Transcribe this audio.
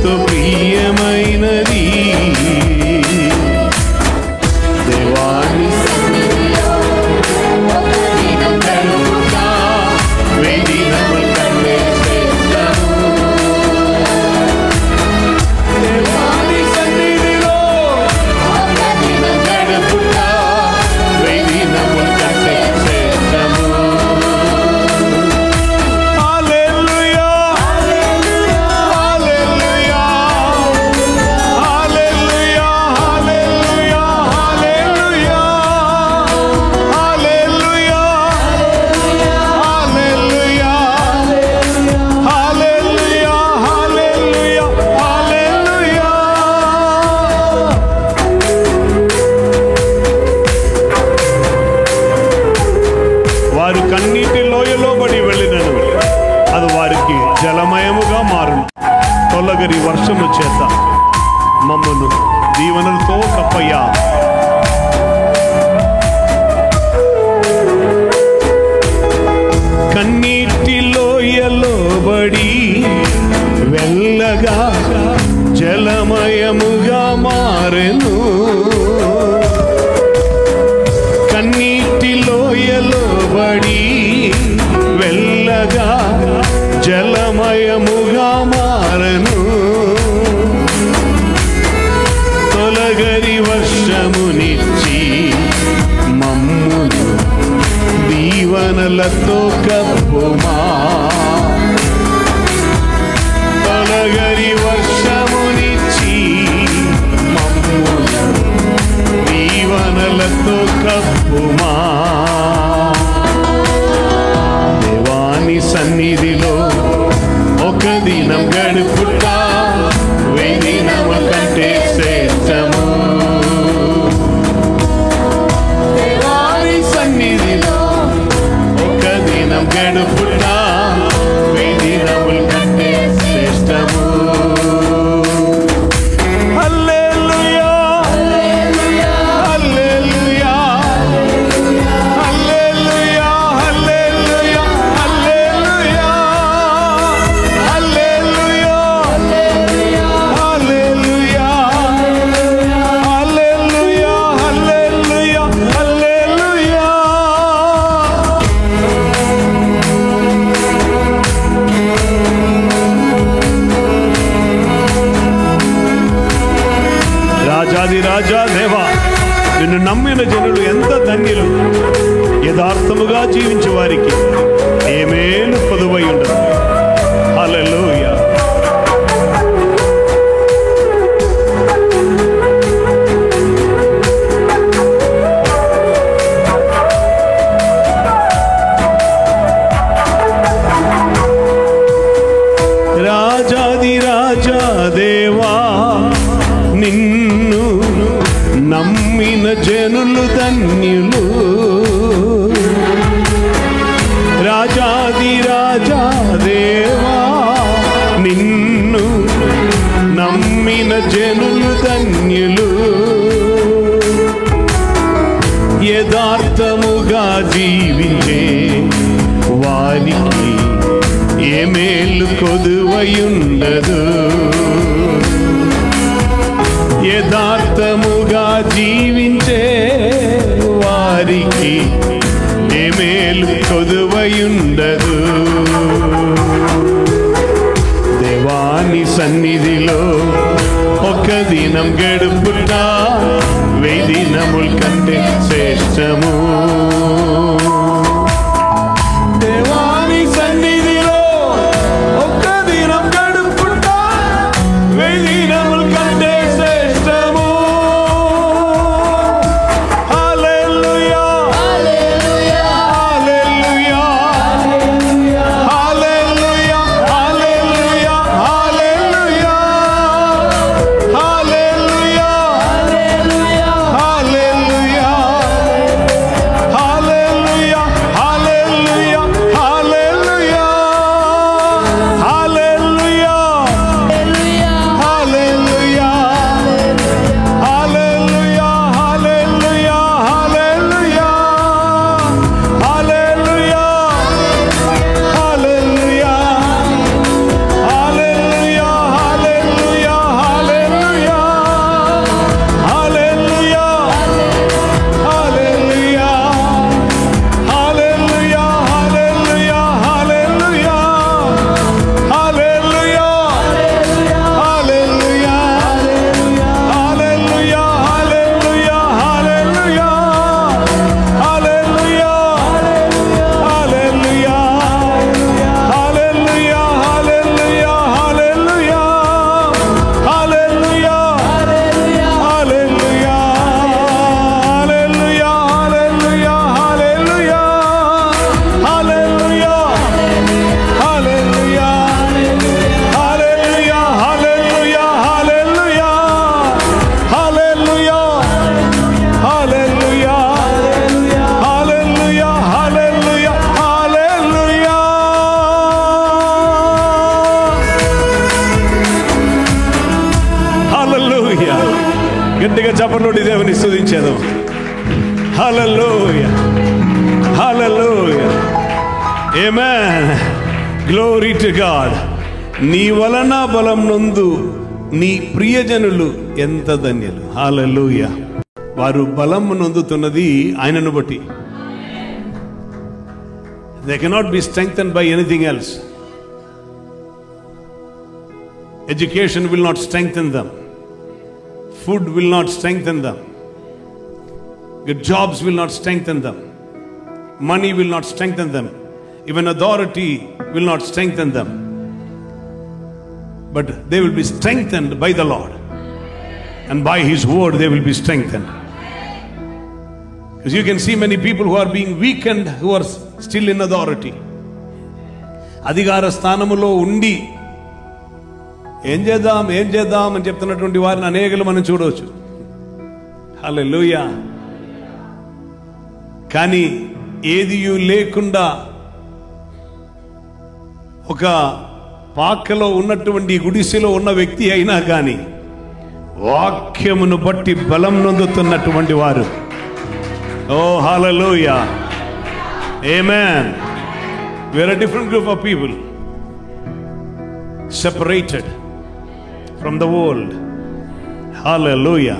ఎంతో ప్రియమైనది. దేవాని సన్నిధిలో ఒక దినం గడుపుట వెయ్యి దినముల కంటే శ్రేష్టము. దేవాని సన్నిధిలో ఒక దినం గడుపుట వెయ్యి దినముల కంటే శ్రేష్టము. హల్లెలూయా హల్లెలూయా హల్లెలూయా హల్లెలూయా హల్లెలూయా హల్లెలూయా హల్లెలూయా హల్లెలూయా హల్లెలూయా. వారు కన్నీటి లోయలో పడి వెళ్ళినను అది వారికి జలమయముగా మారును. తొలగరి వర్షము చేత మమ్మను దీవెనలతో కప్పయ్యా. కన్నీటి లోయలో పడి వెళ్ళగా జలమయముగా మారెను. కన్నీటి లోయలో పడి వెళ్ళగా జలమయముగా మారెను. తొలగరి వర్షమునిచ్చి మమ్మును దీవెనలతో కప్పుమా. తొలగరి వర్షమునిచ్చి మమ్మును దీవెనలతో కప్పుమా. దేవాని సన్నిధిలో ఒక దినం గడుపుట వెయ్యి దినముల కంటే శ్రేష్టము. దేవాని సన్నిధిలో ఒక దినం గడుపుట వెయ్యి దినముల కంటే శ్రేష్టము. హల్లెలూయా హల్లెలూయా హల్లెలూయా హల్లెలూయా హల్లెలూయా హల్లెలూయా హల్లెలూయా హల్లెలూయా హల్లెలూయా. రాజాది రాజా దేవా, నిన్ను నమ్మిన జనులు ఎంత ధన్యులు. యథార్థముగా జీవించే వారికి ఏ మేలు పొదువై ఉండదు. హల్లెలూయా. రాజాది రాజా దేవా, నిన్ను నమ్మిన జనులు ధన్యులు. రాజాది రాజా దేవా, నిన్ను నమ్మిన జనులు ధన్యులు. యథార్థముగా జీవించే వారికి ఏ మేలు కొదువయుండదు. యథార్థముగా జీవించే వారికి ఏ మేలు కొదువయుండదు. దేవాని సన్నిధిలో ఒక దినం గడుపుట వెయ్యి దినముల కంటే శ్రేష్టము. దేవాని సన్నిధిలో ఒక దినం గడుపుట వెయ్యి దినముల కంటే శ్రేష్టము. హల్లెలూయా హల్లెలూయా హల్లెలూయా హల్లెలూయా హల్లెలూయా హల్లెలూయా హల్లెలూయా హల్లెలూయా గట్టిగా చప్పట్లోని దేవుని స్తుతించేద్దాం. హల్లెలూయా, హల్లెలూయా, ఆమేన్. Glory to God. నీ వలన బలం నొందు నీ ప్రియజనులు ఎంత ధన్యులు. హల్లెలూయా. వారు బలం నొందుతున్నది ఆయనను బట్టి. They cannot be strengthened by anything else. Education will not strengthen them. Food will not strengthen them. Good jobs will not strengthen them. Money will not strengthen them. Even authority will not strengthen them. But they will be strengthened by the Lord. And by His word they will be strengthened. Because you can see many people who are being weakened, who are still in authority. అధికార స్థానములో ఉండి ఏం చేద్దాం అని చెప్తున్నటువంటి వారిని అనేకలు మనం చూడవచ్చు. హల్లెలూయా. కానీ ఏది లేకుండా ఒక పాకలో ఉన్నటువంటి గుడిసెలో ఉన్న వ్యక్తి అయినా కానీ వాక్యమును బట్టి బలం నొందుతున్నటువంటి వారు. ఓ హల్లెలూయా, ఆమేన్. We are a different group of people, separated from the world. Hallelujah.